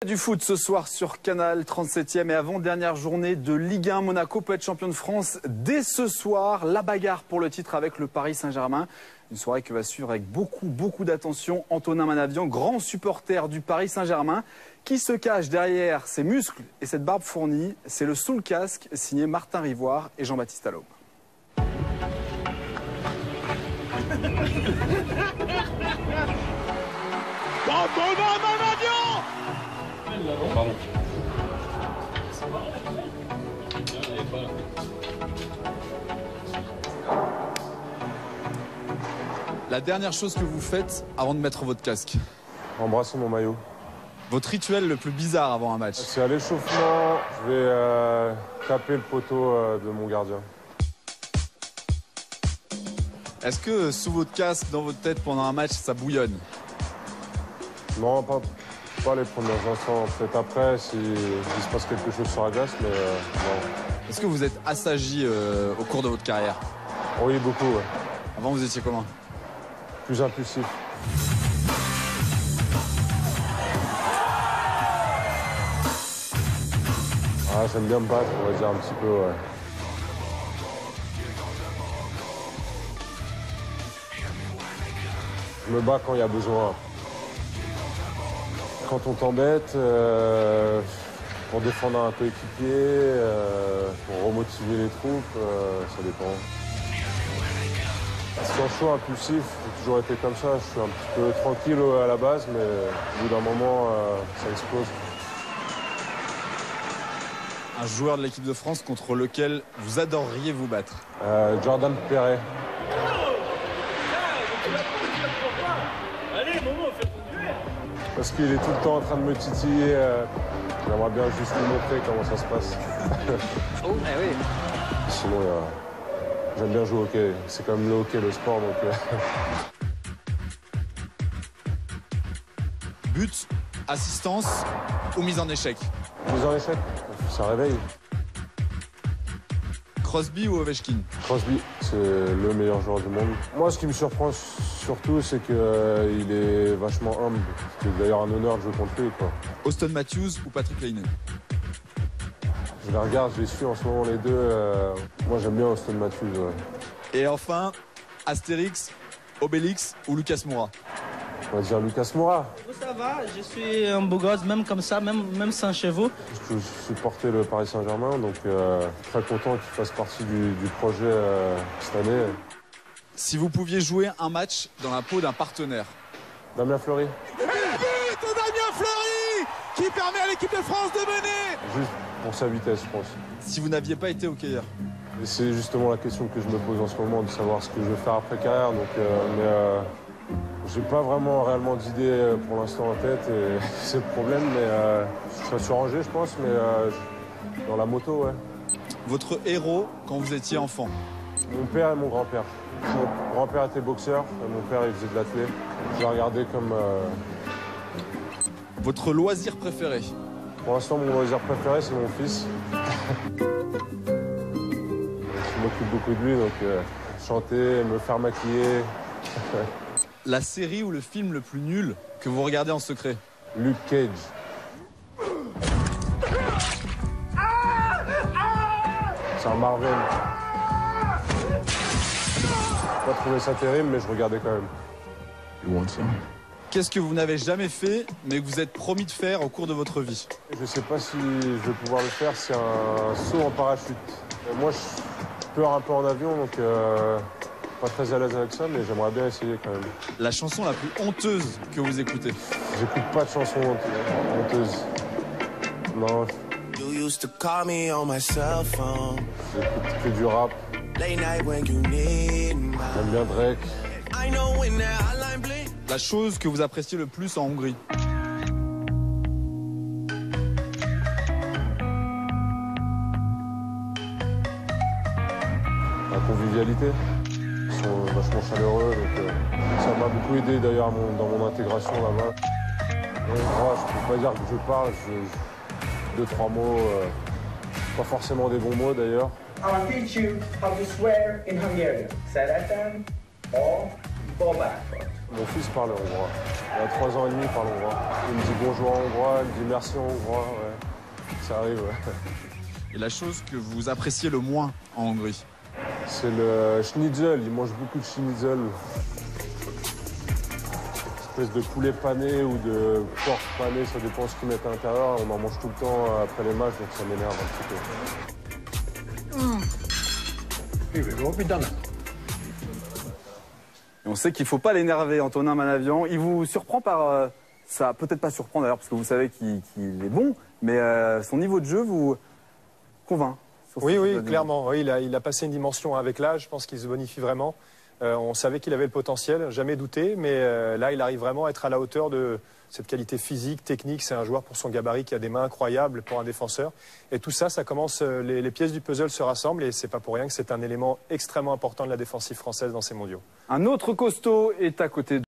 Du foot ce soir sur Canal, 37e et avant-dernière journée de Ligue 1. Monaco peut être champion de France dès ce soir. La bagarre pour le titre avec le Paris Saint-Germain. Une soirée que va suivre avec beaucoup d'attention Antonin Manavian, grand supporter du Paris Saint-Germain, qui se cache derrière ses muscles et cette barbe fournie. C'est le sous le casque signé Martin Rivoire et Jean-Baptiste Allôme. Antonin Manavian! Pardon. La dernière chose que vous faites avant de mettre votre casque. Embrasser mon maillot. Votre rituel le plus bizarre avant un match. C'est à l'échauffement, je vais taper le poteau de mon gardien. Est-ce que sous votre casque, dans votre tête, pendant un match, ça bouillonne? Non, pas les premiers instants. Peut-être après, s'il se passe quelque chose sur la glace, mais non. Est-ce que vous êtes assagi au cours de votre carrière? Oui, beaucoup, ouais. Avant, vous étiez comment? Plus impulsif. Ah, j'aime bien me battre, on va dire un petit peu, ouais. Je me bats quand il y a besoin. Quand on t'embête, pour défendre un coéquipier, pour remotiver les troupes, ça dépend. Quand je suis impulsif, j'ai toujours été comme ça. Je suis un petit peu tranquille à la base, mais au bout d'un moment, ça explose. Un joueur de l'équipe de France contre lequel vous adoreriez vous battre? Jordan Perret. Parce qu'il est tout le temps en train de me titiller. J'aimerais bien juste lui montrer comment ça se passe. Oh, eh oui. Sinon, j'aime bien jouer au hockey. C'est comme le hockey, le sport, donc... But, assistance ou mise en échec? Mise en échec, ça réveille. Crosby ou Ovechkin? Crosby, c'est le meilleur joueur du monde. Moi, ce qui me surprend surtout, c'est qu'il est vachement humble. C'est d'ailleurs un honneur de jouer contre lui, quoi. Auston Matthews ou Patrick Laine? Je les regarde, je les suis en ce moment les deux. Moi, j'aime bien Auston Matthews, ouais. Et enfin, Astérix, Obélix ou Lucas Moura? On va dire Lucas Moura. Ça va, je suis un beau gosse, même comme ça, même sans chevaux. Je supportais le Paris Saint-Germain, donc très content qu'il fasse partie du projet cette année. Si vous pouviez jouer un match dans la peau d'un partenaire? Damien Fleury. Et but de Damien Fleury qui permet à l'équipe de France de mener. Juste pour sa vitesse, je pense. Si vous n'aviez pas été hockeyeur? Et c'est justement la question que je me pose en ce moment, de savoir ce que je vais faire après carrière. Donc, j'ai pas vraiment réellement d'idée pour l'instant en tête, et c'est le problème, mais je serais sur Angers, je pense, mais dans la moto, ouais. Votre héros quand vous étiez enfant? Mon père et mon grand-père. Mon grand-père était boxeur, et mon père il faisait de l'athlé. Je l'ai regardé comme... Votre loisir préféré? Pour l'instant, mon loisir préféré, c'est mon fils. Je m'occupe beaucoup de lui, donc chanter, me faire maquiller. La série ou le film le plus nul que vous regardez en secret? Luke Cage. C'est un Marvel. J'ai pas trouvé ça terrible, mais je regardais quand même. Qu'est-ce que vous n'avez jamais fait, mais que vous êtes promis de faire au cours de votre vie? Je sais pas si je vais pouvoir le faire, c'est un saut en parachute. Moi, je peur un peu en avion, donc pas très à l'aise avec ça, mais j'aimerais bien essayer quand même. La chanson la plus honteuse que vous écoutez? J'écoute pas de chansons honteuses. Non. J'écoute que du rap. J'aime bien Drake. La chose que vous appréciez le plus en Hongrie? La convivialité. Ils sont vachement chaleureux, donc ça m'a beaucoup aidé d'ailleurs dans mon intégration là-bas. Donc, moi, je peux pas dire que je parle, deux, trois mots, pas forcément des bons mots d'ailleurs. I'll teach you how to swear in Hungarian. Szeretem a babákat. Mon fils parle hongrois. Il a 3 ans et demi, il parle hongrois. Il me dit bonjour en hongrois, il me dit merci en hongrois. Ouais. Ça arrive, ouais. Et la chose que vous appréciez le moins en Hongrie? C'est le schnitzel. Il mange beaucoup de schnitzel. Espèce de poulet pané ou de porc pané, ça dépend ce qu'ils mettent à l'intérieur. On en mange tout le temps après les matchs, donc ça m'énerve un petit peu. Et on sait qu'il ne faut pas l'énerver, Antonin Manavian. Il vous surprend par... ça peut-être pas surprendre d'ailleurs, parce que vous savez qu'il est bon, mais son niveau de jeu vous convainc. Oui, clairement. Oui, il a passé une dimension avec l'âge. Je pense qu'il se bonifie vraiment. On savait qu'il avait le potentiel, jamais douté, mais là, il arrive vraiment à être à la hauteur de cette qualité physique, technique. C'est un joueur pour son gabarit qui a des mains incroyables pour un défenseur. Et tout ça, ça commence, les pièces du puzzle se rassemblent et c'est pas pour rien que c'est un élément extrêmement important de la défensive française dans ces mondiaux. Un autre costaud est à côté de